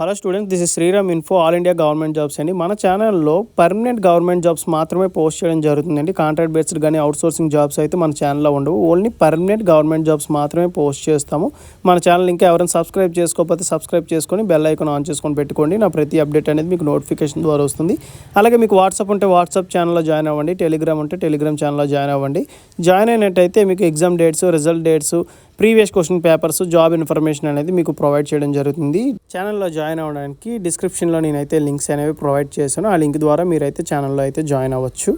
Hello students, this is Sriram info all India government jobs అండి. మన ఛానల్లో పర్మనెంట్ గవర్నమెంట్ జాబ్స్ మాత్రమే పోస్ట్ చేయడం జరుగుతుందండి. కాంట్రాక్ట్ బేస్డ్ కానీ అవుట్సోర్సింగ్ జాబ్స్ అయితే మన ఛానల్లో ఉండవు. ఓన్లీ పర్మనెంట్ గవర్నమెంట్ జాబ్స్ మాత్రమే పోస్ట్ చేస్తాము. మన ఛానల్ ఇంకా ఎవరైనా సబ్స్క్రైబ్ చేసుకోకపోతే సబ్స్క్రైబ్ చేసుకొని బెల్ ఐకాన్ ఆన్ చేసుకొని పెట్టుకోండి. నా ప్రతి అప్డేట్ అనేది మీకు నోటిఫికేషన్ ద్వారా వస్తుంది. అలాగే మీకు వాట్సాప్ ఉంటే వాట్సాప్ ఛానల్లో జాయిన్ అవ్వండి. టెలిగ్రామ్ ఉంటే టెలిగ్రామ్ ఛానల్లో జాయిన్ అవ్వండి. జాయిన్ అయినట్టయితే మీకు exam dates, result dates, previous question papers, job information అనేది మీకు ప్రొవైడ్ చేయడం జరుగుతుంది. ఛానల్లో జాయిన్ అవ్వడానికి డిస్క్రిప్షన్లో నేనైతే లింక్స్ అనేవి ప్రొవైడ్ చేశాను. ఆ లింక్ ద్వారా మీరైతే ఛానల్లో అయితే జాయిన్ అవ్వచ్చు.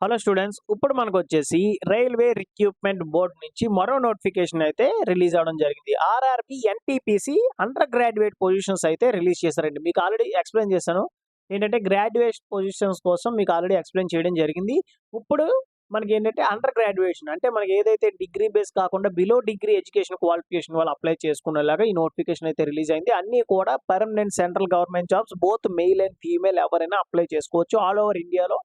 హలో స్టూడెంట్స్, ఇప్పుడు మనకు వచ్చేసి రైల్వే రిక్రూట్మెంట్ బోర్డ్ నుంచి మరో నోటిఫికేషన్ అయితే రిలీజ్ అవ్వడం జరిగింది. RRB NTPC under graduate positions అయితే రిలీజ్ చేశారండి. మీకు ఆల్రెడీ ఎక్స్ప్లెయిన్ చేశాను. ఏంటంటే గ్రాడ్యుయేట్ పొజిషన్స్ కోసం మీకు ఆల్రెడీ ఎక్స్ప్లెయిన్ చేయడం జరిగింది. ఇప్పుడు మనకి ఏంటంటే అండర్ గ్రాడ్యుయేషన్ అంటే మనకి ఏదైతే డిగ్రీ బేస్ కాకుండా బిలో డిగ్రీ ఎడ్యుకేషన్ క్వాలిఫికేషన్ వాళ్ళు అప్లై చేసుకునేలాగా ఈ నోటిఫికేషన్ అయితే రిలీజ్ అయింది. అన్ని కూడా permanent central government jobs, both male and female ఎవరైనా అప్లై చేసుకోవచ్చు. ఆల్ ఓవర్ ఇండియాలో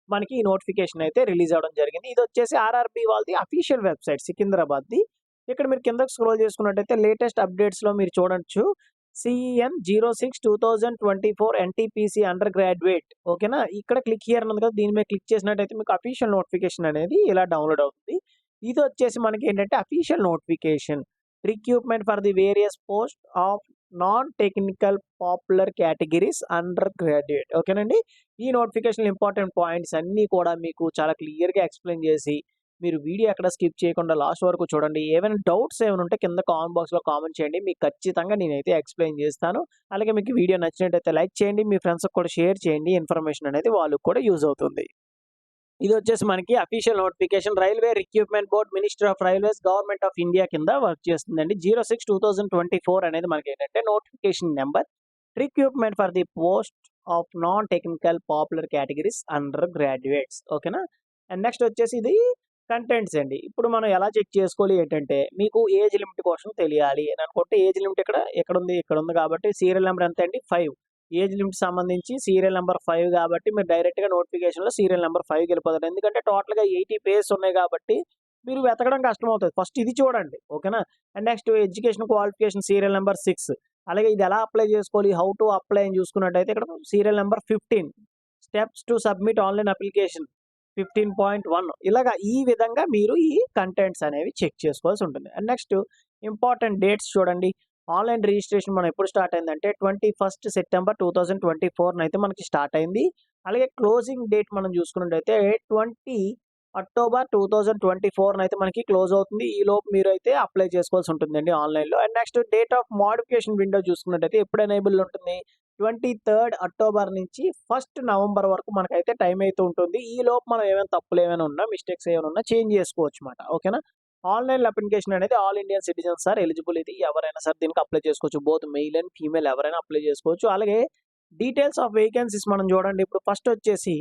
మనకి ఈ నోటిఫికేషన్ అయితే రిలీజ్ అవ్వడం జరిగింది. ఇది వచ్చేసి ఆర్ఆర్బి వాళ్ళది అఫీషియల్ వెబ్సైట్ సికింద్రాబాద్ది. ఇక్కడ మీరు కిందకి స్క్రోల్ చేసుకున్నట్టయితే లేటెస్ట్ అప్డేట్స్లో మీరు చూడొచ్చు. CEN 06/2024 NTPC under graduate. ఓకేనా, ఇక్కడ క్లిక్ హియర్ ఉంది కదా, దీని మీద క్లిక్ చేసినట్టయితే మీకు అఫీషియల్ నోటిఫికేషన్ అనేది ఇలా డౌన్లోడ్ అవుతుంది. ఇది వచ్చేసి మనకి ఏంటంటే official notification recruitment for the various post of non technical popular categories under graduate. ఓకేనండి, ఈ నోటిఫికేషన్ ఇంపార్టెంట్ పాయింట్స్ అన్నీ కూడా మీకు చాలా క్లియర్గా ఎక్స్ప్లెయిన్ చేసి మీరు వీడియో ఎక్కడ స్కిప్ చేయకుండా లాస్ట్ వరకు చూడండి. ఏమైనా డౌట్స్ ఏమైనా ఉంటే కింద కామెంట్ బాక్స్లో కామెంట్ చేయండి. మీకు ఖచ్చితంగా నేనైతే ఎక్స్ప్లెయిన్ చేస్తాను. అలాగే మీకు వీడియో నచ్చినట్టయితే లైక్ చేయండి, మీ ఫ్రెండ్స్కి కూడా షేర్ చేయండి. ఇన్ఫర్మేషన్ అనేది వాళ్ళకి కూడా యూజ్ అవుతుంది. ఇది వచ్చేసి మనకి official notification railway recruitment board, minister of railways, government of India కింద వర్క్ చేస్తుందండి. 06/2024 అనేది మనకి ఏంటంటే notification number. Recruitment for the post of non technical popular categories under graduates. ఓకేనా, అండ్ నెక్స్ట్ వచ్చేసి ఇది కంటెంట్స్ అండి. ఇప్పుడు మనం ఎలా చెక్ చేసుకోవాలి ఏంటంటే మీకు ఏజ్ లిమిట్ కోసం తెలియాలి అని అనుకుంటే ఏజ్ లిమిట్ ఇక్కడ ఉంది కాబట్టి సీరియల్ నెంబర్ ఎంత అండి 5. ఏజ్ లిమిట్ సంబంధించి సీరియల్ నెంబర్ 5 కాబట్టి మీరు డైరెక్ట్గా నోటిఫికేషన్లో సీరియల్ నెంబర్ 5కి వెళ్ళిపోతారు. ఎందుకంటే టోటల్గా 80 పేజెస్ ఉన్నాయి కాబట్టి మీరు వెతకడం కష్టం అవుతుంది. ఫస్ట్ ఇది చూడండి. ఓకేనా, and next education qualification serial number 6. అలాగే ఇది ఎలా అప్లై చేసుకోవాలి, హౌ టు అప్లై అని చూసుకున్నట్టయితే ఇక్కడ serial number 15. Steps to submit online application 15.1. ఇలాగా ఈ విధంగా మీరు ఈ కంటెంట్స్ అనేవి చెక్ చేసుకోవాల్సి ఉంటుంది. అండ్ నెక్స్ట్ ఇంపార్టెంట్ డేట్స్ చూడండి. ఆన్లైన్ రిజిస్ట్రేషన్ మనం ఎప్పుడు స్టార్ట్ అయిందంటే 21 సెప్టెంబర్ 2024 అయితే మనకి స్టార్ట్ అయింది. అలాగే క్లోజింగ్ డేట్ మనం చూసుకున్నట్టయితే 20 అక్టోబర్ 2024 అయితే మనకి క్లోజ్ అవుతుంది. ఈ లోపు మీరు అయితే అప్లై చేసుకోవాల్సి ఉంటుందండి ఆన్లైన్లో. And next date of modification window చూసుకున్నట్టయితే ఎప్పుడు ఎనేబుల్ ఉంటుంది, 23 అక్టోబర్ నుంచి 1 నవంబర్ వరకు మనకైతే టైం అయితే ఉంటుంది. ఈ లోపు మనం ఏమైనా తప్పులు ఏమైనా ఉన్నా, మిస్టేక్స్ ఏమైనా ఉన్నా చేంజ్ చేసుకోవచ్చు అనమాట. ఓకేనా, ఆన్లైన్ అప్లికేషన్ అనేది all Indian citizens are eligible. ఇది ఎవరైనా సరే దీనికి అప్లై చేసుకోవచ్చు. బోత్ మెయిల్ అండ్ ఫీమేల్ ఎవరైనా అప్లై చేసుకోవచ్చు. అలాగే డీటెయిల్స్ ఆఫ్ వేకెన్సీస్ మనం చూడండి. ఇప్పుడు ఫస్ట్ వచ్చేసి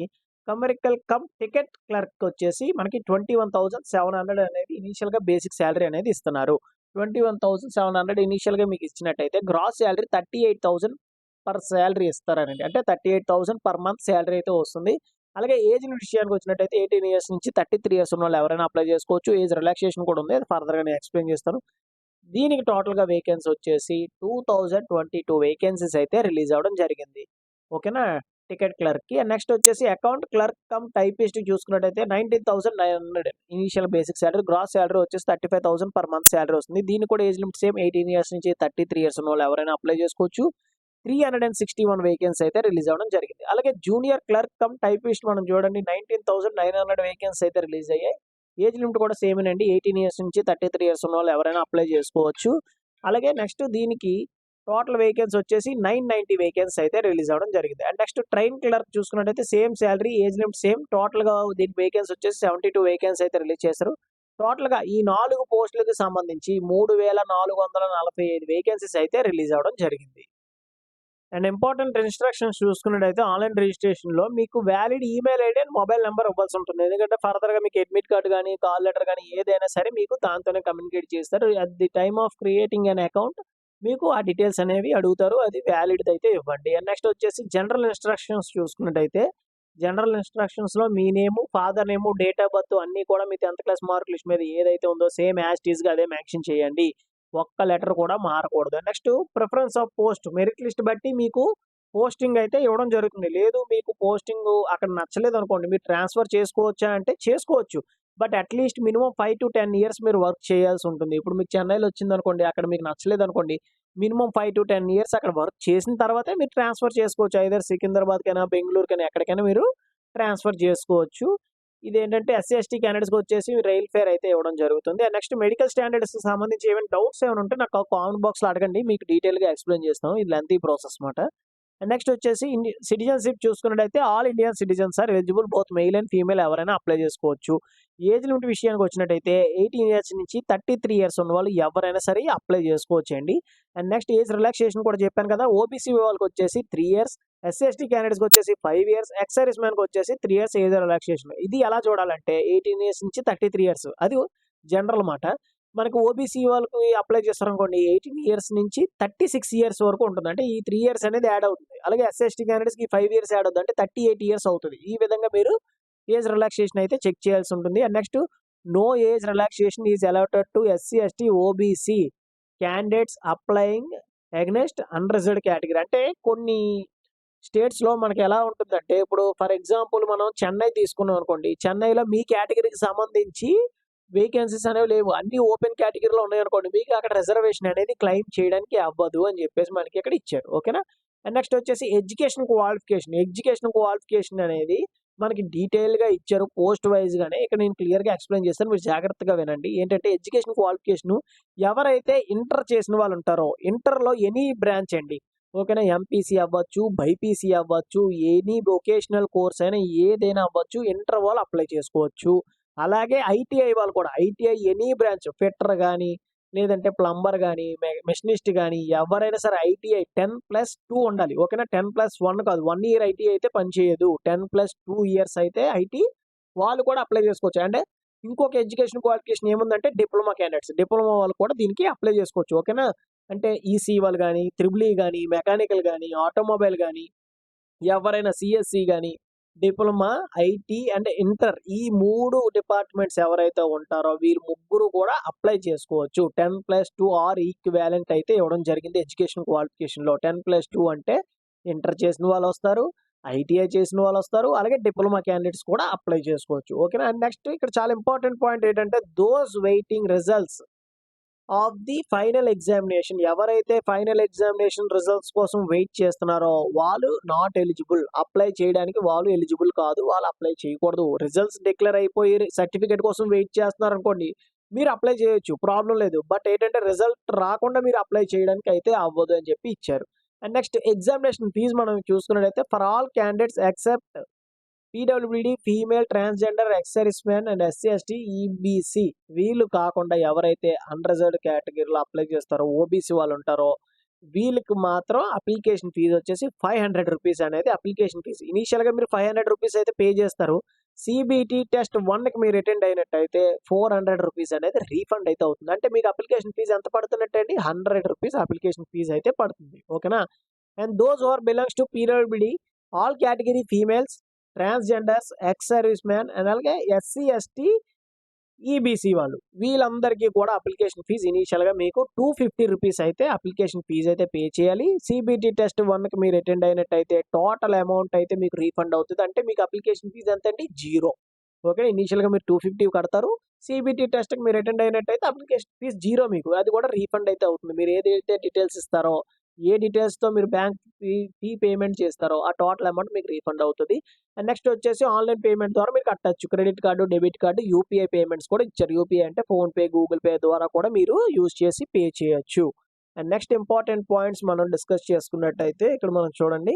కమర్షియల్ కమ్ టికెట్ క్లర్క్ వచ్చేసి మనకి 21,700 అనేది ఇనీషియల్గా బేసిక్ శాలరీ అనేది ఇస్తున్నారు. 21,700 ఇనీషియల్గా మీకు ఇచ్చినట్టయితే గ్రాస్ శాలరీ 38,000 పర్ శాలరీ ఇస్తారనండి. అంటే 38,000 పర్ మంత్ శాలరీ అయితే వస్తుంది. అలాగే ఏజ్ విషయానికి వచ్చినట్టయితే 18 ఇయర్స్ నుంచి 33 ఇయర్స్ ఉన్న వాళ్ళు ఎవరైనా అప్లై చేసుకోవచ్చు. ఏజ్ రిలాక్సేషన్ కూడా ఉంది, అది ఫర్దర్గా నేను ఎక్స్ప్లెయిన్ చేస్తాను. దీనికి టోటల్గా వేకెన్సీ వచ్చేసి 2022 వేకెన్సీస్ అయితే రిలీజ్ అవ్వడం జరిగింది. ఓకేనా, టికెట్ క్లర్క్కి. అండ్ నెక్స్ట్ వచ్చేసి అకౌంట్ క్లర్క్ కమ్ టైపిస్ట్ చూసుకున్నట్టయితే 19,900 initial basic salary. Gross salary వచ్చేసి 35,000 పర్ మంత్ శాలరీ వస్తుంది. దీనికి కూడా ఏజ్ లిమిట్ సేమ్ 18 ఇయర్స్ నుంచి 33 ఇయర్స్ ఉన్న వాళ్ళు ఎవరైనా అప్లై చేసుకోవచ్చు. 361 వేకెన్సీ అయితే రిలీజ్ అవ్వడం జరిగింది. అలాగే జూనియర్ క్లర్క్ కమ్ టైపిస్ట్ మనం చూడండి 19,900 వేకెన్సీ అయితే రిలీజ్ అయ్యాయి. ఏజ్ లిమిట్ కూడా సేమ్ అండి, 18 ఇయర్స్ నుంచి 33 ఇయర్స్ ఉన్న వాళ్ళు ఎవరైనా అప్లై చేసుకోవచ్చు. అలాగే నెక్స్ట్ దీనికి టోటల్ వేకెన్సీ వచ్చేసి 990 వేకెన్సీ అయితే రిలీజ్ అవ్వడం జరిగింది. అండ్ నెక్స్ట్ ట్రైన్ క్లర్క్ చూసుకున్నట్టయితే same salary, age limit same. టోటల్గా దీని వేకెన్సీ వచ్చేసి 72 వేకెన్సీ అయితే రిలీజ్ చేశారు. టోటల్గా ఈ 4 పోస్టులకు సంబంధించి 3,445 వేకెన్సీస్ అయితే రిలీజ్ అవ్వడం జరిగింది. అండ్ ఇంపార్టెంట్ ఇన్స్ట్రక్షన్స్ చూసుకున్నట్టయితే ఆన్లైన్ రిజిస్ట్రేషన్లో మీకు valid email ID and mobile number ఇవ్వాల్సి ఉంటుంది. ఎందుకంటే ఫర్దర్గా మీకు అడ్మిట్ కార్డు కానీ కాల్ లెటర్ కానీ ఏదైనా సరే మీకు దాంతోనే కమ్యూనికేట్ చేస్తారు. At the time of creating an account మీకు ఆ డీటెయిల్స్ అనేవి అడుగుతారు, అది వ్యాలిడ్ అయితే ఇవ్వండి. అండ్ నెక్స్ట్ వచ్చేసి జనరల్ ఇన్స్ట్రక్షన్స్ చూసుకున్నట్టయితే జనరల్ ఇన్స్ట్రక్షన్స్లో మీ name, father name, date of birth అన్నీ కూడా మీ 10th క్లాస్ మార్క్ లిస్ట్ మీద ఏదైతే ఉందో సేమ్ యాజ్ టీజ్గా అదే మెన్షన్ చేయండి. ఒక్క లెటర్ కూడా మారకూడదు. Next preference of post merit list బట్టి మీకు పోస్టింగ్ అయితే ఇవ్వడం జరుగుతుంది. లేదు మీకు పోస్టింగ్ అక్కడ నచ్చలేదనుకోండి, మీరు ట్రాన్స్‌ఫర్ చేసుకోవచ్చా అంటే చేసుకోవచ్చు. బట్ అట్‌లీస్ట్ మినిమమ్ 5-10 ఇయర్స్ మీరు వర్క్ చేయాల్సి ఉంటుంది. ఇప్పుడు మీకు చెన్నైలో వచ్చిందనుకోండి, అక్కడ మీకు నచ్చలేదనుకోండి, మినిమమ్ 5-10 ఇయర్స్ అక్కడ వర్క్ చేసిన తర్వాతే మీరు ట్రాన్స్‌ఫర్ చేసుకోవచ్చు. ఐదర్ సికింద్రాబాద్‌కైనా, బెంగుళూరుకైనా ఎక్కడికైనా మీరు ట్రాన్స్‌ఫర్ చేసుకోవచ్చు. ఇదేంటంటే ఎస్సీ, ఎస్టీ క్యాండిడేట్స్‌కి వచ్చేసి రైల్ ఫేర్ అయితే ఇవ్వడం జరుగుతుంది. అండ్ నెక్స్ట్ మెడికల్ స్టాండర్డ్స్‌కి సంబంధించి ఏమైనా డౌట్స్ ఏమైనా ఉంటే నాకు కామెంట్ బాక్స్‌లో అడగండి. మీకు డీటెయిల్‌గా ఎక్స్‌ప్లెయిన్ చేస్తాం. ఇది లెంతీ ప్రాసెస్ మాట. అండ్ నెక్స్ట్ వచ్చేసి సిటిజన్‌షిప్ చూసుకున్నట్టయితే all Indian citizens are eligible both male and female ఎవరైనా అప్లై చేసుకోవచ్చు. ఏజ్ లిమిట్ విషయానికి వచ్చినట్టయితే 18 ఇయర్స్ నుంచి 33 ఇయర్స్ ఉన్నవాళ్ళు ఎవరైనా సరే అప్లై చేసుకోవచ్చండి. అండ్ నెక్స్ట్ ఏజ్ రిలాక్సేషన్ కూడా చెప్పాను కదా! ఓబీసీ వాళ్ళకి వచ్చేసి 3 ఇయర్స్, ఎస్సీ, ఎస్టీ క్యాండిడేట్స్‌కి వచ్చేసి 5 ఇయర్స్, ఎక్స్ సర్వీస్ మ్యాన్‌కి వచ్చేసి 3 ఇయర్స్ ఏజ్ రిలాక్సేషన్. ఇది ఎలా చూడాలంటే 18 ఇయర్స్ నుంచి 33 ఇయర్స్ అది జనరల్ మాట. మనకు ఓబీసీ వాళ్ళకి అప్లై చేస్తారనుకోండి 18 ఇయర్స్ నుంచి 36 ఇయర్స్ వరకు ఉంటుంది. అంటే ఈ 3 ఇయర్స్ అనేది యాడ్ అవుతుంది. అలాగే ఎస్సీ, ఎస్టీ క్యాండిడేట్స్‌కి 5 ఇయర్స్ యాడ్ అవుద్ది. అంటే 38 ఇయర్స్ అవుతది. ఈ విధంగా మీరు ఏజ్ రిలాక్సేషన్ అయితే చెక్ చేయాల్సి ఉంటుంది. And next no age relaxation is allotted to SC, ST, OBC candidates applying against unreserved category. అంటే కొన్ని స్టేట్స్‌లో మనకి ఎలా ఉంటుందంటే, ఇప్పుడు ఫర్ ఎగ్జాంపుల్ మనం చెన్నై తీసుకున్నాం అనుకోండి. చెన్నైలో మీ కేటగిరీకి సంబంధించి వేకెన్సీస్ అనేవి లేవు. అన్నీ ఓపెన్ కేటగిరీలో ఉన్నాయనుకోండి. మీకు అక్కడ రిజర్వేషన్ అనేది క్లెయిమ్ చేయడానికి అవ్వదు అని చెప్పేసి మనకి ఇక్కడ ఇచ్చారు. ఓకేనా? అండ్ నెక్స్ట్ వచ్చేసి ఎడ్యుకేషన్ క్వాలిఫికేషన్. ఎడ్యుకేషన్ క్వాలిఫికేషన్ అనేది మనకి డీటెయిల్‌గా ఇచ్చారు పోస్ట్ వైస్‌గానే. ఇక్కడ నేను క్లియర్‌గా ఎక్స్‌ప్లెయిన్ చేస్తాను. మీరు జాగ్రత్తగా వినండి. ఏంటంటే ఎడ్యుకేషన్ క్వాలిఫికేషను ఎవరైతే ఇంటర్ చేసిన వాళ్ళు ఉంటారో, ఇంటర్‌లో ఎనీ బ్రాంచ్ అండి. ఓకేనా? ఎంపీసీ అవ్వచ్చు, బైపీసీ అవ్వచ్చు, ఎనీ వొకేషనల్ కోర్స్ అయినా ఏదైనా అవ్వచ్చు. ఇంటర్ వాళ్ళు అప్లై చేసుకోవచ్చు. అలాగే ఐటీఐ వాళ్ళు కూడా ఐటీఐ ఎనీ బ్రాంచ్ ఫిట్టర్ గాని, లేదంటే ప్లంబర్ గాని, మెషినిస్ట్ గాని ఎవరైనా సరే ఐటీఐ 10+2 ఉండాలి. ఓకేనా? 10+1 కాదు. 1 ఇయర్ ఐటీఐ అయితే పనిచేయదు. 10+2 ఇయర్స్ అయితే ఐటీ వాళ్ళు కూడా అప్లై చేసుకోవచ్చు. అంటే ఇంకొక ఎడ్యుకేషన్ క్వాలిఫికేషన్ ఏముందంటే డిప్లొమా క్యాండిడేట్స్. డిప్లొమా వాళ్ళు కూడా దీనికి అప్లై చేసుకోవచ్చు. ఓకేనా? అంటే ఈసీ వాళ్ళు గాని, త్రిబుల్ ఈ గాని, మెకానికల్ గాని, ఆటోమొబైల్ గాని ఎవరైనా సీఎస్‌సి గాని, డిప్లొమా, ఐటీ అండ్ ఇంటర్ ఈ 3 డిపార్ట్‌మెంట్స్ ఎవరైతే ఉంటారో వీళ్ళు ముగ్గురు కూడా అప్లై చేసుకోవచ్చు. 10+2 ఆర్ ఈక్వివాలెంట్ అయితే ఇవ్వడం జరిగింది ఎడ్యుకేషన్ క్వాలిఫికేషన్‌లో. 10+2 అంటే ఇంటర్ చేసిన వాళ్ళొస్తారు, ఐటీఐ చేసిన వాళ్ళొస్తారు, అలాగే డిప్లొమా క్యాండిడేట్స్ కూడా అప్లై చేసుకోవచ్చు. ఓకేనా? అండ్ నెక్స్ట్ ఇక్కడ చాలా ఇంపార్టెంట్ పాయింట్ ఏంటంటే those waiting results of the final examination ఎవరైతే ఫైనల్ ఎగ్జామినేషన్ రిజల్ట్స్ కోసం వెయిట్ చేస్తున్నారో వాళ్ళు నాట్ ఎలిజిబుల్. అప్లై చేయడానికి వాళ్ళు ఎలిజిబుల్ కాదు. వాళ్ళు అప్లై చేయకూడదు. రిజల్ట్స్ డిక్లేర్ అయిపోయి సర్టిఫికేట్ కోసం వెయిట్ చేస్తున్నారనుకోండి, మీరు అప్లై చేయొచ్చు. ప్రాబ్లమ్ లేదు. బట్ ఏంటంటే రిజల్ట్ రాకుండా మీరు అప్లై చేయడానికి అయితే అవ్వదు అని చెప్పి ఇచ్చారు. అండ్ నెక్స్ట్ ఎగ్జామినేషన్ ఫీజ్ మనం చూసుకున్నట్టయితే for all candidates except PWD, female, transgender, X service man and SC, ST, EBC వీళ్ళు కాకుండా ఎవరైతే అన్‌రిజర్వ్డ్ కేటగిరీలో అప్లై చేస్తారో, ఓబీసీ వాళ్ళు ఉంటారో వీళ్ళకి మాత్రం అప్లికేషన్ ఫీజ్ వచ్చేసి ₹500 అనేది అప్లికేషన్ ఫీజ్. ఇనీషియల్‌గా మీరు ₹500 అయితే పే చేస్తారు. సీబీటీ టెస్ట్ 1కి మీరు అటెండ్ అయినట్టయితే ₹400 అనేది రీఫండ్ అయితే అవుతుంది. అంటే మీకు అప్లికేషన్ ఫీజ్ ఎంత పడుతున్నట్టండి? ₹100 అప్లికేషన్ ఫీజ్ అయితే పడుతుంది. ఓకేనా? And those who are belongs to PWD all category females, transgenders, ex service man and అలాగే ఎస్సీ, ఎస్టీ, ఈబీసీ వాళ్ళు వీళ్ళందరికీ కూడా అప్లికేషన్ ఫీజ్ ఇనీషియల్‌గా మీకు ₹250 అయితే అప్లికేషన్ ఫీజ్ అయితే పే చేయాలి. సీబీటీ టెస్ట్ 1కి మీరు అటెండ్ అయినట్టయితే టోటల్ అమౌంట్ అయితే మీకు రీఫండ్ అవుతది. అంటే మీకు అప్లికేషన్ ఫీజ్ ఎంతండి? 0. ఓకే. ఇనీషియల్‌గా మీరు 250 కడతారు. సీబీటీ టెస్ట్‌కి మీరు అటెండ్ అయినట్టయితే అప్లికేషన్ ఫీజ్ 0 మీకు. అది కూడా రీఫండ్ అయితే అవుతుంది. మీరు ఏదైతే డీటెయిల్స్ ఇస్తారో, ఏ డీటెయిల్స్‌తో మీరు బ్యాంక్ ఫీ పేమెంట్ చేస్తారో ఆ టోటల్ అమౌంట్ మీకు రీఫండ్ అవుతది. అండ్ నెక్స్ట్ వచ్చేసి ఆన్‌లైన్ పేమెంట్ ద్వారా మీరు కట్టొచ్చు. Credit card, debit card, UPI payments కూడా ఇచ్చారు. యూపీఐ అంటే ఫోన్‌పే, గూగుల్ పే ద్వారా కూడా మీరు యూజ్ చేసి పే చేయొచ్చు. అండ్ నెక్స్ట్ ఇంపార్టెంట్ పాయింట్స్ మనం డిస్కస్ చేసుకున్నట్టయితే ఇక్కడ మనం చూడండి.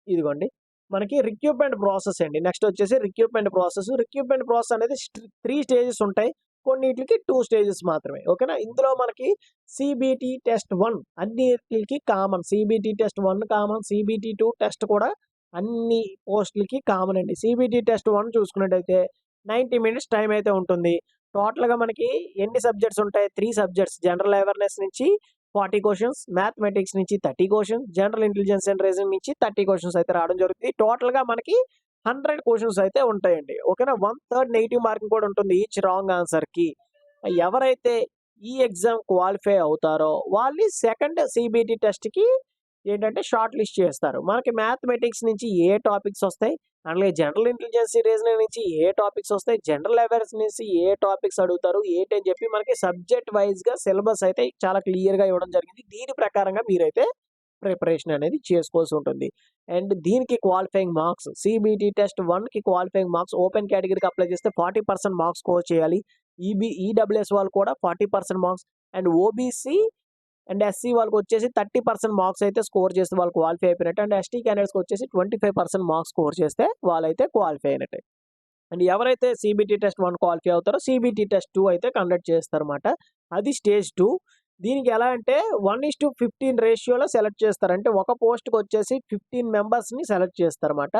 ఇదిగోండి. మనకి రిక్రూట్‌మెంట్ ప్రాసెస్ అండి. నెక్స్ట్ వచ్చేసి రిక్రూట్‌మెంట్ ప్రాసెస్. రిక్రూట్‌మెంట్ ప్రాసెస్ అనేది 3 స్టేజెస్ ఉంటాయి. కొన్నిట్లికి 2 స్టేజెస్ మాత్రమే. ఓకేనా? ఇందులో మనకి సీబీటీ టెస్ట్ 1 అన్నిట్లికి common. CBT test 1 common. CBT 2 test కూడా అన్ని పోస్ట్‌లకి కామన్ అండి. సీబీటీ టెస్ట్ 1 చూసుకున్నట్టయితే 90 మినిట్స్ టైం అయితే ఉంటుంది. టోటల్‌గా మనకి ఎన్ని సబ్జెక్ట్స్ ఉంటాయి? 3 సబ్జెక్ట్స్ జనరల్ అవేర్‌నెస్ నుంచి 40 క్వెషన్స్, మ్యాథమెటిక్స్ నుంచి 30 questions, general intelligence and reasoning నుంచి 30 క్వెషన్స్ అయితే రావడం జరుగుతుంది. టోటల్‌గా మనకి 100 క్వెషన్స్ అయితే ఉంటాయండి. ఓకేనా? 1/3 నెగెటివ్ మార్కింగ్ కూడా ఉంటుంది ఈచ్ రాంగ్ ఆన్సర్‌కి. ఎవరైతే ఈ ఎగ్జామ్ క్వాలిఫై అవుతారో వాళ్ళని సెకండ్ సీబీటీ టెస్ట్‌కి ఏంటంటే షార్ట్ లిస్ట్ చేస్తారు. మనకి మ్యాథమెటిక్స్ నుంచి ఏ టాపిక్స్ వస్తాయి, అలాగే జనరల్ ఇంటెలిజెన్స్ రీజనింగ్ నుంచి ఏ టాపిక్స్ వస్తాయి, జనరల్ అవేర్నెస్ నుంచి ఏ టాపిక్స్ అడుగుతారు, ఏంటని చెప్పి మనకి సబ్జెక్ట్ వైస్‌గా సిలబస్ అయితే చాలా క్లియర్‌గా ఇవ్వడం జరిగింది. దీని ప్రకారంగా మీరైతే ప్రిపరేషన్ అనేది చేసుకోవాల్సి ఉంటుంది. అండ్ దీనికి క్వాలిఫైయింగ్ మార్క్స్ సీబీటీ టెస్ట్ 1కి క్వాలిఫైయింగ్ మార్క్స్ ఓపెన్ కేటగిరీకి అప్లై చేస్తే 40% మార్క్స్ స్కోర్ చేయాలి. ఈడబ్ల్యూఎస్ వాళ్ళు కూడా 40% marks and OBC and SC వాళ్ళకొచ్చేసి 30% మార్క్స్ అయితే స్కోర్ చేస్తే వాళ్ళు క్వాలిఫై అయిపోయినట్టు. అండ్ ఎస్టీ క్యాండిడేట్స్‌కి వచ్చేసి 25% మార్క్స్ స్కోర్ చేస్తే వాళ్ళైతే క్వాలిఫై అయినట్టే. అండ్ ఎవరైతే సీబీటీ టెస్ట్ 1 క్వాలిఫై అవుతారో సీబీటీ టెస్ట్ 2 అయితే కండక్ట్ చేస్తారన్నమాట. అది స్టేజ్ 2. దీనికి ఎలా అంటే 1:15 రేషియోలో సెలెక్ట్ చేస్తారు. అంటే ఒక పోస్ట్‌కొచ్చేసి 15 మెంబర్స్‌ని సెలెక్ట్ చేస్తారన్నమాట.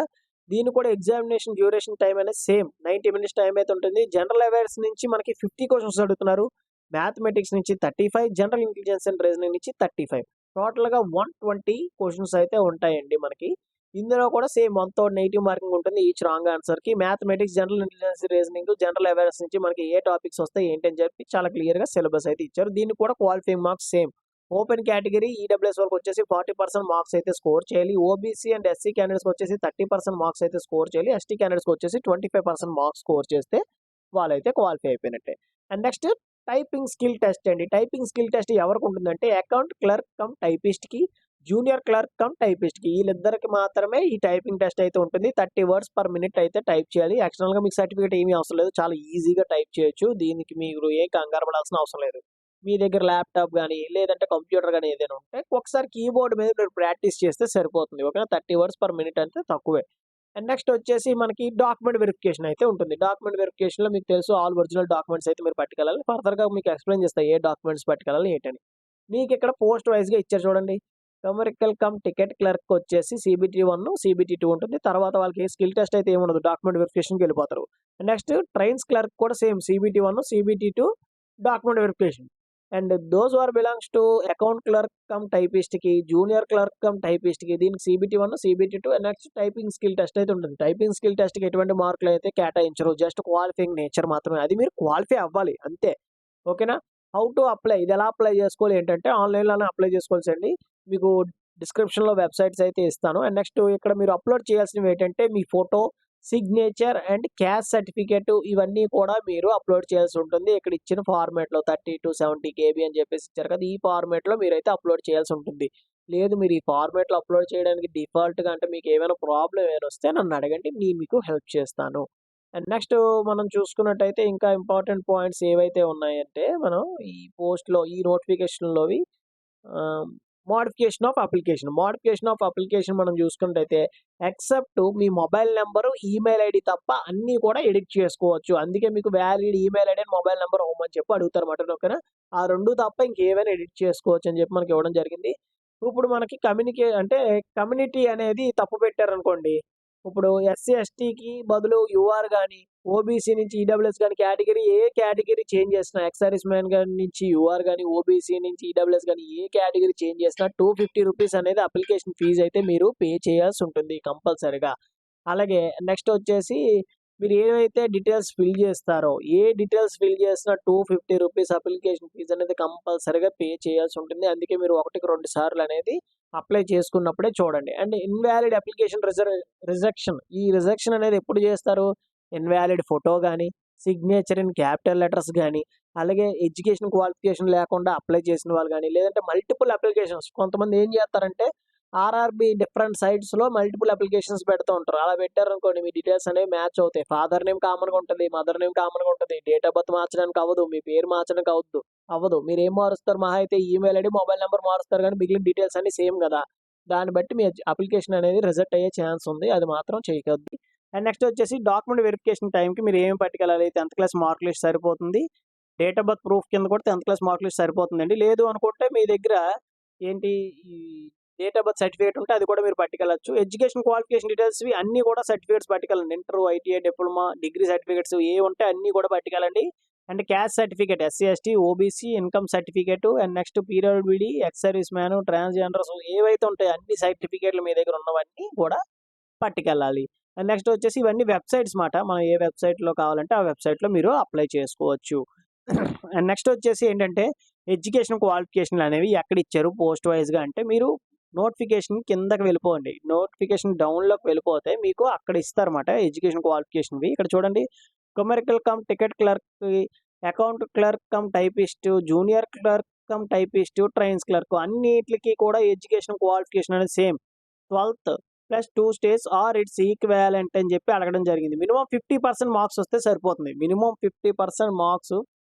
దీనికి కూడా ఎగ్జామినేషన్ డ్యూరేషన్ టైమ్ అనేది సేమ్ 90 మినిట్స్ టైమ్ అయితే ఉంటుంది. జనరల్ అవేర్స్ నుంచి మనకి 50 క్వెషన్స్ అడుగుతున్నారు. మ్యాథమెటిక్స్ నుంచి 35, జనరల్ ఇంటెలిజెన్స్ అండ్ రీజనింగ్ నుంచి 35. టోటల్‌గా 120 క్వెషన్స్ అయితే ఉంటాయండి మనకి. ఇందులో కూడా సేమ్ 100 నెగెటివ్ మార్కింగ్ ఉంటుంది ఈచ్ రాంగ్ ఆన్సర్‌కి. Mathematics, general intelligence, reasoning, general awareness నుంచి మనకి ఏ టాపిక్స్ వస్తాయి ఏంటి అని చెప్పి చాలా క్లియర్‌గా సిలబస్ అయితే ఇచ్చారు. దీనికి కూడా qualifying marks same. Open category EWS వరకు వచ్చేసి 40% మార్క్స్ అయితే స్కోర్ చేయాలి. ఓబీసీ అండ్ ఎస్సీ క్యాండిడేట్స్‌కి వచ్చేసి 30% మార్క్స్ అయితే స్కోర్ చేయాలి. ఎస్టీ క్యాండిడేట్స్‌కి వచ్చేసి 25% మార్క్స్ స్కోర్ చేస్తే వాళ్ళైతే క్వాలిఫై అయిపోయినట్టే. And next typing skill test అండి. టైపింగ్ స్కిల్ టెస్ట్ ఎవరికి ఉంటుందంటే అకౌంట్ క్లర్క్ కమ్ టైపిస్ట్‌కి, జూనియర్ క్లర్క్ కమ్ టైపిస్ట్‌కి వీళ్ళిద్దరికి మాత్రమే ఈ టైపింగ్ టెస్ట్ అయితే ఉంటుంది. 30 వర్డ్స్ పర్ మినిట్ అయితే టైప్ చేయాలి. ఎక్స్టర్నల్‌గా మీకు సర్టిఫికేట్ ఏమీ అవసరం లేదు. చాలా ఈజీగా టైప్ చేయొచ్చు. దీనికి మీరు ఏం కంగారు పడాల్సిన అవసరం లేదు. మీ దగ్గర ల్యాప్‌టాప్ గాని, లేదంటే కంప్యూటర్ గాని ఏదైనా ఉంటే ఒకసారి కీబోర్డ్ మీద మీరు ప్రాక్టీస్ చేస్తే సరిపోతుంది. ఓకేనా. 30 వర్డ్స్ పర్ మినిట్ అంటే తక్కువే. అండ్ నెక్స్ట్ వచ్చేసి మనకి డాక్యుమెంట్ వెరిఫికేషన్ అయితే ఉంటుంది. డాక్యుమెంట్ వెరిఫికేషన్‌లో మీకు తెలుసు ఆల్ ఒరిజినల్ డాక్యుమెంట్స్ అయితే మీరు పట్టుకెళ్ళాలి. ఫర్దర్‌గా మీకు ఎక్స్‌ప్లెయిన్ చేస్తా ఏ డాక్యుమెంట్స్ పట్టుకెళ్ళాలి ఏంటని. మీకిక్కడ పోస్ట్ వైస్‌గా ఇచ్చారు చూడండి. న్యూమరికల్ కమ్ టికెట్ క్లర్క్ వచ్చేసి సీబీటీ 1, సీబీటీ 2 ఉంటుంది. తర్వాత వాళ్ళకి స్కిల్ టెస్ట్ అయితే ఏముండదు. డాక్యుమెంట్ వెరిఫికేషన్‌కి వెళ్ళిపోతారు. నెక్స్ట్ ట్రైన్స్ క్లర్క్ కూడా same CBT 1, CBT 2 document verification. And those who are belongs to account clerk cum టైపిస్ట్‌కి, జూనియర్ క్లర్క్ కమ్ టైపిస్ట్‌కి దీనికి CBT 1, CBT 2 and next typing skill test అయితే ఉంటుంది. టైపింగ్ స్కిల్ టెస్ట్‌కి ఎటువంటి మార్కులు అయితే కేటాయించరు. జస్ట్ క్వాలిఫైయింగ్ నేచర్ మాత్రమే. అది మీరు క్వాలిఫై అవ్వాలి అంతే. ఓకేనా. హౌ టు అప్లై ఇది ఎలా అప్లై చేసుకోవాలి ఏంటంటే ఆన్‌లైన్‌లోనే అప్లై చేసుకోవాల్సండి. మీకు డిస్క్రిప్షన్‌లో వెబ్‌సైట్స్ అయితే ఇస్తాను. అండ్ నెక్స్ట్ ఇక్కడ మీరు అప్‌లోడ్ చేయాల్సినవి ఏంటంటే మీ photo, signature and caste certificate ఇవన్నీ కూడా మీరు అప్‌లోడ్ చేయాల్సి ఉంటుంది. ఇక్కడ ఇచ్చిన ఫార్మాట్‌లో 30-70 కేబీ అని చెప్పేసి ఇచ్చారు కదా! ఈ ఫార్మాట్‌లో మీరైతే అప్‌లోడ్ చేయాల్సి ఉంటుంది. లేదు మీరు ఈ ఫార్మాట్‌లో అప్‌లోడ్ చేయడానికి డిఫాల్ట్‌గా అంటే మీకు ఏమైనా ప్రాబ్లమ్ ఏమైనా వస్తే నన్ను అడగండి. నేను మీకు హెల్ప్ చేస్తాను. అండ్ నెక్స్ట్ మనం చూసుకున్నట్టయితే ఇంకా ఇంపార్టెంట్ పాయింట్స్ ఏవైతే ఉన్నాయంటే మనం ఈ పోస్ట్‌లో ఈ నోటిఫికేషన్‌లోవి ఆహ్, మోడిఫికేషన్ ఆఫ్ అప్లికేషన్ మనం చూసుకున్నట్టయితే ఎక్సెప్ట్ మీ మొబైల్ నంబరు, ఈమెయిల్ ఐడీ తప్ప అన్నీ కూడా ఎడిట్ చేసుకోవచ్చు. అందుకే మీకు valid email ID and mobile number ఇవ్వమని చెప్పి అడుగుతారన్నమాట. ఓకేనా. ఆ 2 తప్ప ఇంకేమైనా ఎడిట్ చేసుకోవచ్చు అని చెప్పి మనకి ఇవ్వడం జరిగింది. ఇప్పుడు మనకి అంటే కమ్యూనిటీ అనేది తప్పు పెట్టారనుకోండి. ఇప్పుడు ఎస్సీ, ఎస్టీకి బదులు యూఆర్ గాని, ఓబీసీ నుంచి ఈడబ్ల్యూఎస్ గాని ఏ కేటగిరీ చేంజ్ చేసినా ఎక్స్ సర్వీస్ మ్యాన్ గాని నుంచి యూఆర్ గాని, ఓబీసీ నుంచి ఈడబ్ల్యూఎస్ గాని ఏ కేటగిరీ చేంజ్ చేసినా రూ. 250 అనేది అప్లికేషన్ ఫీజ్ అయితే మీరు పే చేయాల్సి ఉంటుంది కంపల్సరీగా. అలాగే నెక్స్ట్ వచ్చేసి మీరు ఏవైతే డీటెయిల్స్ ఫిల్ చేస్తారో, ఏ డీటెయిల్స్ ఫిల్ చేసినా రూ. 250 అప్లికేషన్ ఫీజ్ అనేది కంపల్సరీగా పే చేయాల్సి ఉంటుంది. అందుకే మీరు ఒకటికి 2 సార్లు అనేది అప్లై చేసుకున్నప్పుడే చూడండి. And invalid application rejection. ఈ రిజెక్షన్ అనేది ఎప్పుడు చేస్తారు? ఇన్‌వాలిడ్ ఫోటో గాని, సిగ్నేచర్ ఇన్ క్యాపిటల్ లెటర్స్ గాని, అలాగే ఎడ్యుకేషన్ క్వాలిఫికేషన్ లేకుండా అప్లై చేసిన వాళ్ళు గాని, లేదంటే మల్టిపుల్ అప్లికేషన్స్ కొంతమంది ఏం చేస్తారంటే ఆర్ఆర్‌బీ డిఫరెంట్ సైట్స్‌లో మల్టిపుల్ అప్లికేషన్స్ పెడుతూ ఉంటారు. అలా పెట్టారనుకోండి మీ డీటెయిల్స్ అనేవి మ్యాచ్ అవుతాయి. ఫాదర్ నేమ్ కామన్‌గా ఉంటది. మదర్ నేమ్ కామన్‌గా ఉంటది. డేట్ ఆఫ్ బర్త్ మార్చడానికి అవ్వదు. మీ పేరు మార్చడానికి అవ్వదు. మీరేం మారుస్తారు మహా అయితే ఈమెయిల్ ఐడీ, మొబైల్ నంబర్ మారుస్తారు గానీ మిగిలిన డీటెయిల్స్ అన్నీ సేమ్ గదా! దాన్ని బట్టి మీ అప్లికేషన్ అనేది రిజెక్ట్ అయ్యే ఛాన్స్ ఉంది. అది మాత్రం చేయకొద్దు. అండ్ నెక్స్ట్ వచ్చేసి డాక్యుమెంట్ వెరిఫికేషన్ టైమ్‌కి మీరు ఏమేమి పట్టుకెళ్ళాలి? 10థ్ క్లాస్ మార్క్ లిస్ట్ సరిపోతుంది. డేట్ ఆఫ్ బర్త్ ప్రూఫ్ కింద కూడా 10థ్ క్లాస్ మార్క్ లిస్ట్ సరిపోతుందండి. లేదు అనుకుంటే మీ దగ్గర ఏంటి ఈ డేట్ ఆఫ్ బర్త్ సర్టిఫికేట్ ఉంటే అది కూడా మీరు పట్టుకెళ్ళొచ్చు. ఎడ్యుకేషన్ క్వాలిఫికేషన్ డీటెయిల్స్‌వి అన్నీ కూడా సర్టిఫికేట్స్ పట్టుకెళ్ళండి. Inter, ITI, diploma, degree certificates ఏవి ఉంటే అన్నీ కూడా పట్టుకెళ్ళండి. And caste certificate SC, ST, OBC income certificate and next PWD, ex service man, ట్రాన్స్‌జెండర్స్ ఏవైతే ఉంటాయో అన్ని సర్టిఫికేట్‌లు మీ దగ్గర ఉన్నవన్నీ కూడా పట్టుకెళ్ళాలి. అండ్ నెక్స్ట్ వచ్చేసి ఇవన్నీ వెబ్‌సైట్స్ మాట. మనం ఏ వెబ్‌సైట్‌లో కావాలంటే ఆ వెబ్‌సైట్‌లో మీరు అప్లై చేసుకోవచ్చు. అండ్ నెక్స్ట్ వచ్చేసి ఏంటంటే ఎడ్యుకేషన్ క్వాలిఫికేషన్లు అనేవి ఎక్కడ ఇచ్చారు పోస్ట్ వైజ్గా అంటే మీరు నోటిఫికేషన్ కిందకి వెళ్ళిపోండి. నోటిఫికేషన్ డౌన్లోకి వెళ్ళిపోతే మీకు అక్కడ ఇస్తారన్నమాట ఎడ్యుకేషన్ క్వాలిఫికేషన్వి. ఇక్కడ చూడండి, commercial cum ticket clerk, account clerk cum typist, junior clerk cum typist, trains clerk అన్నిటికి కూడా ఎడ్యుకేషన్ క్వాలిఫికేషన్ అనేది same 12th plus 2 stage or its equivalent అని చెప్పి అడగడం జరిగింది. మినిమం 50% మార్క్స్ వస్తే సరిపోతుంది. మినిమం 50% మార్క్స్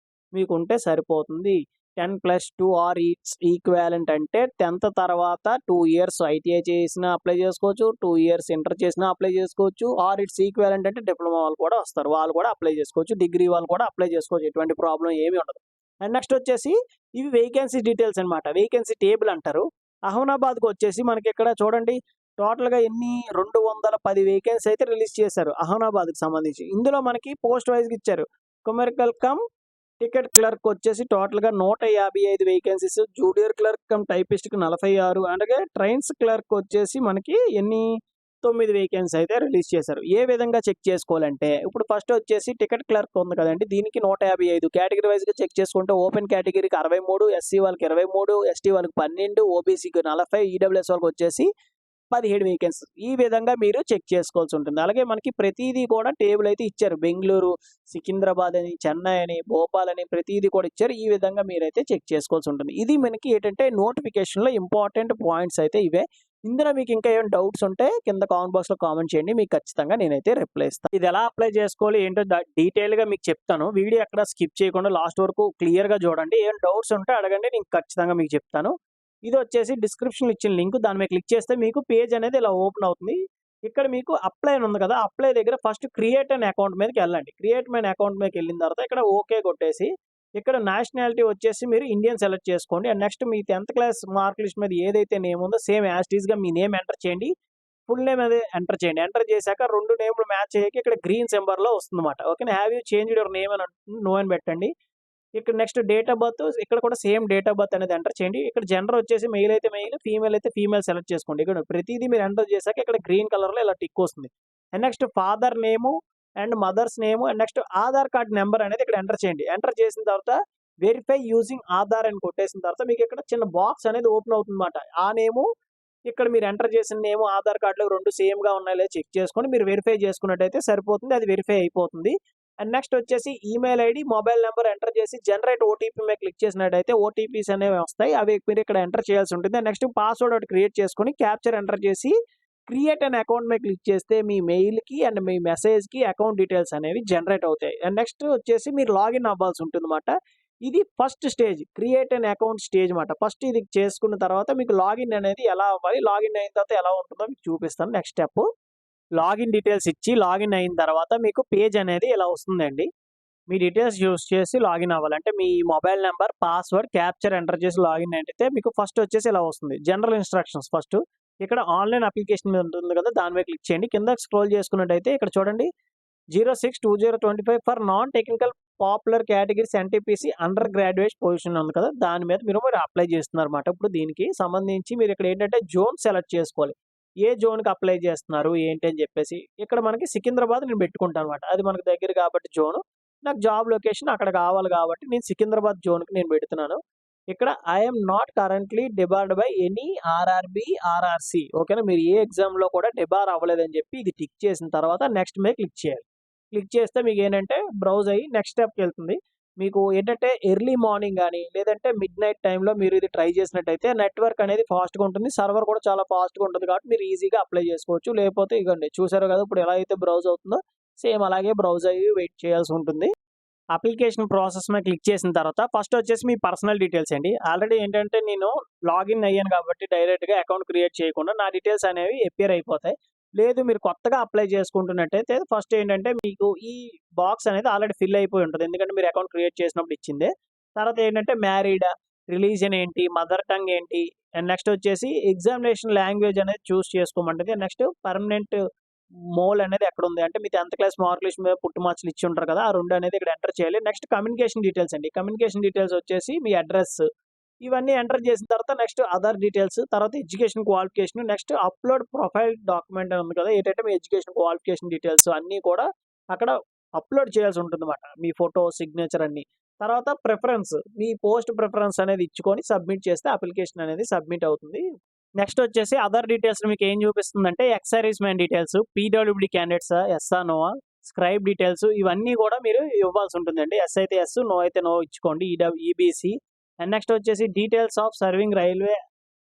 మీకు ఉంటే సరిపోతుంది. 10+2 ఆర్ ఇట్స్ ఈక్వాలెంట్ అంటే 10th తర్వాత 2 ఇయర్స్ ఐటీఐ చేసినా అప్లై చేసుకోవచ్చు, 2 ఇయర్స్ ఇంటర్ చేసినా అప్లై చేసుకోవచ్చు. ఆర్ ఇట్స్ ఈక్వాలెంట్ అంటే డిప్లొమా వాళ్ళు కూడా వస్తారు, వాళ్ళు కూడా అప్లై చేసుకోవచ్చు, డిగ్రీ వాళ్ళు కూడా అప్లై చేసుకోవచ్చు. ఎటువంటి ప్రాబ్లం ఏమీ ఉండదు. అండ్ నెక్స్ట్ వచ్చేసి ఇవి వేకెన్సీ డీటెయిల్స్ అనమాట. వేకెన్సీ టేబుల్ అంటారు. అహ్మదాబాద్కి వచ్చేసి మనకి ఇక్కడ చూడండి, టోటల్గా ఎన్ని 210 వేకెన్సీ అయితే రిలీజ్ చేశారు అహ్మదాబాద్కి సంబంధించి. ఇందులో మనకి పోస్ట్ వైజ్గా ఇచ్చారు. కొమర్షియల్ కమ్ టికెట్ క్లర్క్ వచ్చేసి టోటల్గా 155 వేకెన్సీస్, జూనియర్ క్లర్క్ కమ్ టైపిస్ట్కి 46, అలాగే ట్రైన్స్ క్లర్క్ వచ్చేసి మనకి 9 వేకెన్సీ అయితే రిలీజ్ చేశారు. ఏ విధంగా చెక్ చేసుకోవాలంటే ఇప్పుడు ఫస్ట్ వచ్చేసి టికెట్ క్లర్క్ ఉంది కదండి, దీనికి 155 కేటగిరీ వైజ్గా చెక్ చేసుకుంటే ఓపెన్ కేటగిరీకి 63, ఎస్సీ వాళ్ళకి 23, ఎస్టీ వాళ్ళకి 12, ఓబీసీకి 40, ఈడబ్ల్యూఎస్ వాళ్ళకి వచ్చేసి 17 వేకెన్సీ. ఈ విధంగా మీరు చెక్ చేసుకోవాల్సి ఉంటుంది. అలాగే మనకి ప్రతిదీ కూడా టేబుల్ అయితే ఇచ్చారు. బెంగళూరు, సికింద్రాబాద్ అని, చెన్నై అని, భోపాల్ అని ప్రతిదీ కూడా ఇచ్చారు. ఈ విధంగా మీరైతే చెక్ చేసుకోవాల్సి ఉంటుంది. ఇది మనకి ఏంటంటే నోటిఫికేషన్లో ఇంపార్టెంట్ పాయింట్స్ అయితే ఇవే. ఇందులో మీకు ఇంకా ఏమైనా డౌట్స్ ఉంటే కింద కామెంట్ బాక్స్లో కామెంట్ చేయండి, మీకు ఖచ్చితంగా నేనైతే రిప్లై ఇస్తాను. ఇది ఎలా అప్లై చేసుకోవాలి ఏంటో డీటెయిల్గా మీకు చెప్తాను. వీడియో ఎక్కడ స్కిప్ చేయకుండా లాస్ట్ వరకు క్లియర్గా చూడండి. ఏమైనా డౌట్స్ ఉంటే అడగండి, నేను ఖచ్చితంగా మీకు చెప్తాను. ఇది వచ్చేసి డిస్క్రిప్షన్లో ఇచ్చిన లింక్, దాని మీద క్లిక్ చేస్తే మీకు పేజ్ అనేది ఇలా ఓపెన్ అవుతుంది. ఇక్కడ మీకు అప్లై అని ఉంది కదా, అప్లై దగ్గర ఫస్ట్ క్రియేట్ అన్ అకౌంట్ మీదకి వెళ్ళండి. క్రియేట్ మై అకౌంట్ మీదకి వెళ్ళిన తర్వాత ఇక్కడ ఓకే కొట్టేసి ఇక్కడ నేషనాలిటీ వచ్చేసి మీరు ఇండియన్ సెలెక్ట్ చేసుకోండి. And next me 10th class mark list మీద ఏదైతే నేమ్ ఉందో సేమ్ యాజ్ టీజ్గా మీ నేమ్ ఎంటర్ చేయండి. ఫుల్ నేమ్ అదే ఎంటర్ చేయండి. ఎంటర్ చేశాక 2 నేమ్లు మ్యాచ్ అయ్యాక ఇక్కడ గ్రీన్ సింబర్లో వస్తుంది అనమాట. Okay, have you change your name అని నో అని పెట్టండి. ఇక్కడ నెక్స్ట్ డేట్ ఆఫ్ బర్త్, ఇక్కడ కూడా సేమ్ డేట్ ఆఫ్ బర్త్ అనేది ఎంటర్ చేయండి. ఇక్కడ జెండర్ వచ్చేసి మెయిల్ అయితే మెయిల్, ఫీమేల్ అయితే ఫీమేల్ సెలెక్ట్ చేసుకోండి. ఇక్కడ ప్రతిదీ మీరు ఎంటర్ చేశాక ఇక్కడ గ్రీన్ కలర్లో ఇలా టిక్ వస్తుంది. And next father name and mother's name and next Aadhaar card number అనేది ఇక్కడ ఎంటర్ చేయండి. ఎంటర్ చేసిన తర్వాత వెరిఫై యూజింగ్ ఆధార్ అని కొట్టేసిన తర్వాత మీకు ఇక్కడ చిన్న బాక్స్ అనేది ఓపెన్ అవుతుంది అనమాట. ఆ నేము ఇక్కడ మీరు ఎంటర్ చేసిన నేము ఆధార్ కార్డులో 2 సేమ్గా ఉన్నాయో లేదో చెక్ చేసుకొని మీరు వెరిఫై చేసుకున్నట్టయితే సరిపోతుంది, అది వెరిఫై అయిపోతుంది. అండ్ నెక్స్ట్ వచ్చేసి email ID, mobile number enter చేసి జనరేట్ ఓటీపీ మీద క్లిక్ చేసినట్టయితే ఓటీపీస్ అనేవి వస్తాయి. అవి మీరు ఇక్కడ ఎంటర్ చేయాల్సి ఉంటుంది. నెక్స్ట్ పాస్వర్డ్ ఒకటి క్రియేట్ చేసుకొని క్యాప్చర్ ఎంటర్ చేసి క్రియేట్ అన్ అకౌంట్ మీద క్లిక్ చేస్తే మీ మెయిల్కి అండ్ మీ మెసేజ్కి అకౌంట్ డీటెయిల్స్ అనేవి జనరేట్ అవుతాయి. అండ్ నెక్స్ట్ వచ్చేసి మీరు లాగిన్ అవ్వాల్సి ఉంటుంది అన్నమాట. ఇది first stage, create an account stage అన్నమాట. ఫస్ట్ ఇది చేసుకున్న తర్వాత మీకు లాగిన్ అనేది ఎలా అవ్వాలి, లాగిన్ అయిన తర్వాత ఎలా ఉంటుందో మీకు చూపిస్తాను. నెక్స్ట్ స్టెప్ లాగిన్ డీటెయిల్స్ ఇచ్చి లాగిన్ అయిన తర్వాత మీకు పేజ్ అనేది ఇలా వస్తుందండి. మీ డీటెయిల్స్ యూస్ చేసి లాగిన్ అవ్వాలంటే మీ mobile number, password, captcha enter చేసి లాగిన్ అయితే మీకు ఫస్ట్ వచ్చేసి ఇలా వస్తుంది. జనరల్ ఇన్స్ట్రక్షన్స్ ఫస్ట్ ఇక్కడ ఆన్లైన్ అప్లికేషన్ మీద ఉంటుంది కదా, దాని మీద క్లిక్ చేయండి. కింద స్క్రోల్ చేసుకున్నట్టయితే ఇక్కడ చూడండి 06/2025 for non technical popular categories NTPC under graduate position ఉంది కదా, దాని మీద మీరు అప్లై చేస్తున్నారు అన్నమాట. ఇప్పుడు దీనికి సంబంధించి మీరు ఇక్కడ ఏంటంటే జోన్ సెలెక్ట్ చేసుకోవాలి. ఏ జోన్కి అప్లై చేస్తున్నారు ఏంటి అని చెప్పేసి ఇక్కడ మనకి సికింద్రాబాద్ నేను పెట్టుకుంటాను అనమాట. అది మనకు దగ్గర కాబట్టి జోను, నాకు జాబ్ లొకేషన్ అక్కడ కావాలి కాబట్టి నేను సికింద్రాబాద్ జోన్కి నేను పెడుతున్నాను. ఇక్కడ I'm not currently debarred by any RRB, RRC. ఓకేనా, మీరు ఏ ఎగ్జామ్లో కూడా డిబార్ అవ్వలేదని చెప్పి ఇది టిక్ చేసిన తర్వాత నెక్స్ట్ మీద క్లిక్ చేయాలి. క్లిక్ చేస్తే మీకు ఏంటంటే బ్రౌజ్ అయ్యి నెక్స్ట్ స్టెప్కి వెళ్తుంది. మీకు ఏంటంటే ఎర్లీ మార్నింగ్ కానీ లేదంటే మిడ్ నైట్ టైంలో మీరు ఇది ట్రై చేసినట్టయితే నెట్వర్క్ అనేది ఫాస్ట్గా ఉంటుంది, సర్వర్ కూడా చాలా ఫాస్ట్గా ఉంటుంది కాబట్టి మీరు ఈజీగా అప్లై చేసుకోవచ్చు. లేకపోతే ఇగోండి చూసారు కదా ఇప్పుడు ఎలా అయితే బ్రౌజ్ అవుతుందో సేమ్ అలాగే బ్రౌజ్ అయ్యి వెయిట్ చేయాల్సి ఉంటుంది. అప్లికేషన్ ప్రాసెస్ మీద క్లిక్ చేసిన తర్వాత ఫస్ట్ వచ్చేసి మీ పర్సనల్ డీటెయిల్స్ అండి. ఆల్రెడీ ఏంటంటే నేను లాగిన్ అయ్యాను కాబట్టి డైరెక్ట్గా అకౌంట్ క్రియేట్ చేయకుండా నా డీటెయిల్స్ అనేవి అపియర్ అయిపోతాయి. లేదు మీరు కొత్తగా అప్లై చేసుకుంటున్నట్టయితే ఫస్ట్ ఏంటంటే మీకు ఈ బాక్స్ అనేది ఆల్రెడీ ఫిల్ అయిపోయి ఉంటుంది, ఎందుకంటే మీరు అకౌంట్ క్రియేట్ చేసినప్పుడు ఇచ్చిందే. తర్వాత ఏంటంటే మ్యారీడా, రిలీజన్ ఏంటి, మదర్ టంగ్ ఏంటి, అండ్ నెక్స్ట్ వచ్చేసి ఎగ్జామినేషన్ లాంగ్వేజ్ అనేది చూస్ చేసుకోమంటుంది. నెక్స్ట్ పర్మనెంట్ మోల్ అనేది ఎక్కడ ఉంది అంటే మీ 10th క్లాస్ మార్క్ లిస్ట్ మీద పుట్టు మార్క్స్ ఇచ్చి ఉంటారు కదా, ఆ 2 అనేది ఇక్కడ ఎంటర్ చేయాలి. నెక్స్ట్ కమ్యూనికేషన్ డీటెయిల్స్ అండి. కమ్యూనికేషన్ డీటెయిల్స్ వచ్చేసి మీ అడ్రస్, ఇవన్నీ ఎంటర్ చేసిన తర్వాత నెక్స్ట్ అదర్ డీటెయిల్స్, తర్వాత education qualification, next upload profile document అని ఉంది కదా, ఏంటంటే మీ ఎడ్యుకేషన్ క్వాలిఫికేషన్ డీటెయిల్స్ అన్నీ కూడా అక్కడ అప్లోడ్ చేయాల్సి ఉంటుంది అన్నమాట. మీ ఫోటో, సిగ్నేచర్ అన్ని. తర్వాత ప్రిఫరెన్స్ మీ పోస్ట్ ప్రిఫరెన్స్ అనేది ఇచ్చుకొని సబ్మిట్ చేస్తే అప్లికేషన్ అనేది సబ్మిట్ అవుతుంది. నెక్స్ట్ వచ్చేసి అదర్ డీటెయిల్స్ మీకు ఏం చూపిస్తుందంటే ex service man details, PWD candidates, ఎస్ఆ నోవా, స్క్రైబ్ డీటెయిల్స్ ఇవన్నీ కూడా మీరు ఇవ్వాల్సి ఉంటుందండి. ఎస్ అయితే ఎస్, నో అయితే నో ఇచ్చుకోండి. ఈబీసీ. అండ్ నెక్స్ట్ వచ్చేసి details of serving railway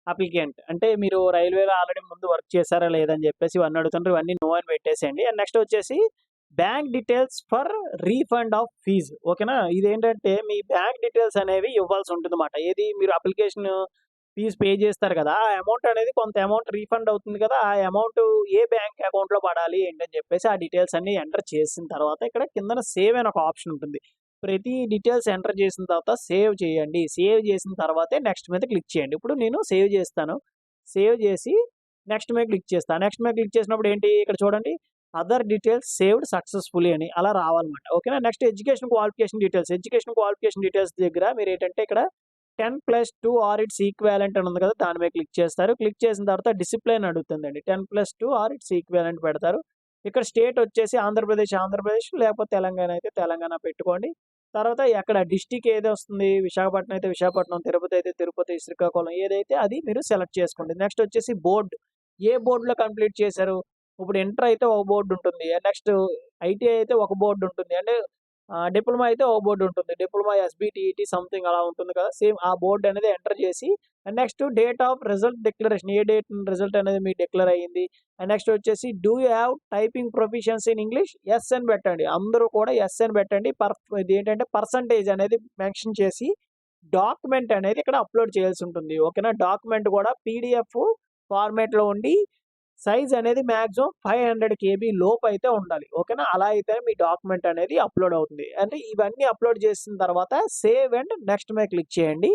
applicant, అంటే మీరు రైల్వేలో ఆల్రెడీ ముందు వర్క్ చేశారా లేదని చెప్పేసి ఇవన్నీ అడుగుతుంటారు. ఇవన్నీ నో అని పెట్టేసేయండి. అండ్ నెక్స్ట్ వచ్చేసి bank details for refund of fee. ఓకేనా, ఇదేంటంటే మీ బ్యాంక్ డీటెయిల్స్ అనేవి ఇవ్వాల్సి ఉంటుంది అన్నమాట. ఏది మీరు అప్లికేషన్ ఫీజు పే చేస్తారు కదా, ఆ అమౌంట్ అనేది కొంత అమౌంట్ రీఫండ్ అవుతుంది కదా, ఆ అమౌంట్ ఏ బ్యాంక్ అకౌంట్లో పడాలి ఏంటని చెప్పేసి ఆ డీటెయిల్స్ అన్ని ఎంటర్ చేసిన తర్వాత ఇక్కడ కిందన సేవ్ అని ఒక ఆప్షన్ ఉంటుంది. ప్రతి డీటెయిల్స్ ఎంటర్ చేసిన తర్వాత సేవ్ చేయండి. సేవ్ చేసిన తర్వాతే నెక్స్ట్ మీద క్లిక్ చేయండి. ఇప్పుడు నేను సేవ్ చేస్తాను. సేవ్ చేసి నెక్స్ట్ మీద క్లిక్ చేస్తాను. నెక్స్ట్ మీద క్లిక్ చేసినప్పుడు ఏంటి ఇక్కడ చూడండి, అదర్ డీటెయిల్స్ సేవ్డ్ సక్సెస్ఫుల్లీ అని అలా రావాలన్నమాట. ఓకేనా. Next education qualification details. Education qualification details దగ్గర మీరు ఏంటంటే ఇక్కడ 10+2 ఆర్ ఇట్స్ ఈక్వాలెంట్ అని ఉంది కదా, దాని మీద క్లిక్ చేస్తారు. క్లిక్ చేసిన తర్వాత డిసిప్లిన్ అడుగుతుందండి. 10+2 ఆర్ ఇట్స్ ఈక్వాలెంట్ పెడతారు. ఇక్కడ స్టేట్ వచ్చేసి ఆంధ్రప్రదేశ్ లేకపోతే తెలంగాణ అయితే తెలంగాణ పెట్టుకోండి. తర్వాత అక్కడ డిస్టిక్ ఏది వస్తుంది, విశాఖపట్నం అయితే విశాఖపట్నం, తిరుపతి అయితే తిరుపతి, శ్రీకాకుళం ఏదైతే అది మీరు సెలెక్ట్ చేసుకోండి. నెక్స్ట్ వచ్చేసి బోర్డు, ఏ బోర్డులో కంప్లీట్ చేశారు. ఇప్పుడు ఇంటర్ అయితే ఒక బోర్డు ఉంటుంది. నెక్స్ట్ ఐటీఐ అయితే ఒక బోర్డు ఉంటుంది. అంటే డిప్లొమా అయితే ఒక బోర్డు ఉంటుంది. డిప్లొమా ఎస్బిటిఈటి సంథింగ్ అలా ఉంటుంది కదా, సేమ్ ఆ బోర్డు అనేది ఎంటర్ చేసి next date of result declaration, ఏ డేట్ రిజల్ట్ అనేది మీకు డిక్లేర్ అయ్యింది. నెక్స్ట్ వచ్చేసి do you have typing proficiency in English, yes అని పెట్టండి. అందరూ కూడా ఎస్ అని పెట్టండి. ఇది ఏంటంటే పర్సంటేజ్ అనేది మెన్షన్ చేసి డాక్యుమెంట్ అనేది ఇక్కడ అప్లోడ్ చేయాల్సి ఉంటుంది. ఓకేనా. డాక్యుమెంట్ కూడా పీడిఎఫ్ ఫార్మేట్లో ఉండి సైజ్ అనేది మాక్సిమం 500 KB లోపు అయితే ఉండాలి. ఓకేనా. అలా అయితే మీ డాక్యుమెంట్ అనేది అప్లోడ్ అవుతుంది. అంటే ఇవన్నీ అప్లోడ్ చేసిన తర్వాత సేవ్ అండ్ నెక్స్ట్ మీద క్లిక్ చేయండి.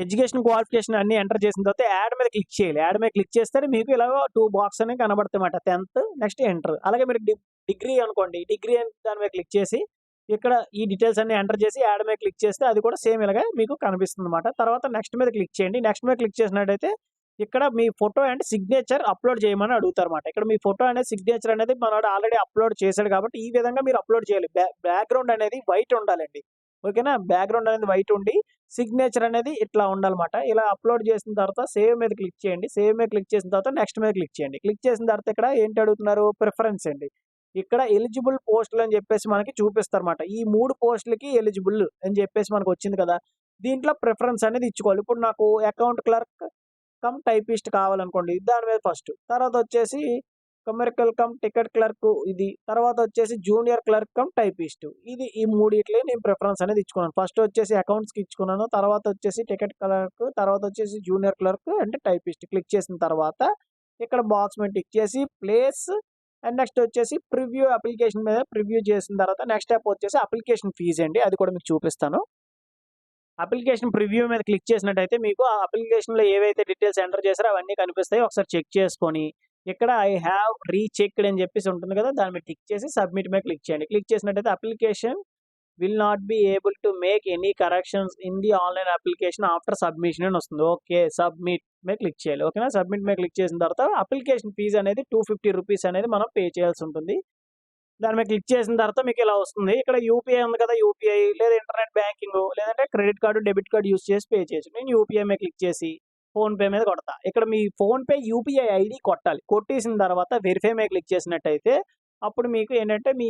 ఎడ్యుకేషన్ క్వాలిఫికేషన్ అన్ని ఎంటర్ చేసిన తర్వాత యాడ్ మీద క్లిక్ చేయాలి. యాడ్ మీద క్లిక్ చేస్తే మీకు ఇలాగ 2 బాక్స్ అనేవి కనబడతాయన్నమాట. 10th next enter. అలాగే మీరు డిగ్రీ అనుకోండి, డిగ్రీ దాని మీద క్లిక్ చేసి ఇక్కడ ఈ డీటెయిల్స్ అన్ని ఎంటర్ చేసి యాడ్ మీద క్లిక్ చేస్తే అది కూడా సేమ్ ఇలాగే మీకు కనిపిస్తుంది అన్నమాట. తర్వాత నెక్స్ట్ మీద క్లిక్ చేయండి. నెక్స్ట్ మీద క్లిక్ చేసినట్టయితే ఇక్కడ మీ ఫోటో అండ్ సిగ్నేచర్ అప్లోడ్ చేయమని అడుగుతారన్నమాట. ఇక్కడ మీ ఫోటో అనేది సిగ్నేచర్ అనేది మనోడు ఆల్రెడీ అప్లోడ్ చేశాడు కాబట్టి ఈ విధంగా మీరు అప్లోడ్ చేయాలి. బ్యాక్గ్రౌండ్ అనేది వైట్ ఉండాలండి. ఓకేనా. బ్యాక్గ్రౌండ్ అనేది వైట్ ఉండి సిగ్నేచర్ అనేది ఇట్లా ఉండాలన్నమాట. ఇలా అప్లోడ్ చేసిన తర్వాత సేవ్ మీద క్లిక్ చేయండి. సేవ్ మీద క్లిక్ చేసిన తర్వాత నెక్స్ట్ మీద క్లిక్ చేయండి. క్లిక్ చేసిన తర్వాత ఇక్కడ ఏంటి అడుగుతున్నారు, ప్రిఫరెన్స్ అండి. ఇక్కడ ఎలిజిబుల్ పోస్టులు అని చెప్పేసి మనకి చూపిస్తారన్నమాట. ఈ 3 పోస్టులకి ఎలిజిబుల్ అని చెప్పేసి మనకు వచ్చింది కదా, దీంట్లో ప్రిఫరెన్స్ అనేది ఇచ్చుకోవాలి. ఇప్పుడు నాకు అకౌంట్ క్లర్క్ కమ్ టైపిస్ట్ కావాలనుకోండి, దాని మీద ఫస్ట్. తర్వాత వచ్చేసి కమర్షియల్ కమ్ టికెట్ క్లర్క్ ఇది. తర్వాత వచ్చేసి జూనియర్ క్లర్క్ కమ్ టైపిస్ట్ ఇది. ఈ మూడిట్లే నేను ప్రిఫరెన్స్ అనేది ఇచ్చుకున్నాను. ఫస్ట్ వచ్చేసి అకౌంట్స్కి ఇచ్చుకున్నాను, తర్వాత వచ్చేసి టికెట్ క్లర్క్, తర్వాత వచ్చేసి జూనియర్ క్లర్క్ అంటే టైపిస్ట్. క్లిక్ చేసిన తర్వాత ఇక్కడ బాక్స్ మీద టిక్ చేసి ప్లేస్ అండ్ నెక్స్ట్ వచ్చేసి ప్రివ్యూ అప్లికేషన్ మీద ప్రివ్యూ చేసిన తర్వాత నెక్స్ట్ స్టెప్ వచ్చేసి అప్లికేషన్ ఫీజు అండి. అది కూడా మీకు చూపిస్తాను. అప్లికేషన్ ప్రివ్యూ మీద క్లిక్ చేసినట్టయితే మీకు ఆ అప్లికేషన్లో ఏవైతే డీటెయిల్స్ ఎంటర్ చేశారో అవన్నీ కనిపిస్తాయి. ఒకసారి చెక్ చేసుకొని ఇక్కడ ఐ హ్యావ్ రీచెక్డ్ అని చెప్పేసి ఉంటుంది కదా, దాని మీద టిక్ చేసి సబ్మిట్ మీద క్లిక్ చేయండి. క్లిక్ చేసినట్టయితే application will not be able to make any corrections in the online application after submission అని వస్తుంది. ఓకే, సబ్మిట్ మీద క్లిక్ చేయాలి. ఓకేనా. సబ్మిట్ మీద క్లిక్ చేసిన తర్వాత అప్లికేషన్ ఫీజు అనేది 250 రూపీస్ అనేది మనం పే చేయాల్సి ఉంటుంది. దాని మీద క్లిక్ చేసిన తర్వాత మీకు ఇలా వస్తుంది. ఇక్కడ యూపీఐ ఉంది కదా, యూపీఐ లేదా ఇంటర్నెట్ బ్యాంకింగ్ లేదంటే credit card, debit card use చేసి పే చేయొచ్చు. నేను యూపీఐ మీద క్లిక్ చేసి ఫోన్పే మీద కొడతా. ఇక్కడ మీ ఫోన్పే యూపీఐ ఐడి కొట్టాలి. కొట్టేసిన తర్వాత వెరిఫై మీద క్లిక్ చేసినట్టయితే అప్పుడు మీకు ఏంటంటే మీ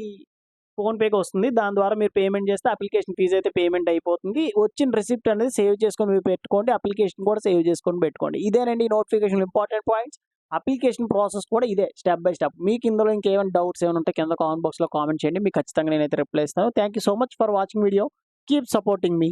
ఫోన్పేకి వస్తుంది. దాని ద్వారా మీరు పేమెంట్ చేస్తే అప్లికేషన్ ఫీజు అయితే పేమెంట్ అయిపోతుంది. వచ్చిన రిసిప్ట్ అనేది సేవ్ చేసుకొని మీరు పెట్టుకోండి. అప్లికేషన్ కూడా సేవ్ చేసుకొని పెట్టుకోండి. ఇదేనండి notification important points. Application process కూడా ఇదే స్టెప్ బై స్టెప్. మీకు ఇందులో ఇంకేమైనా డౌట్స్ ఏమైనా ఉంటే కింద కామెంట్ బాక్స్లో కామెంట్ చేయండి. మీకు ఖచ్చితంగా నేనైతే రిప్లై ఇస్తాను. Thank you so much for watching video. Keep supporting me.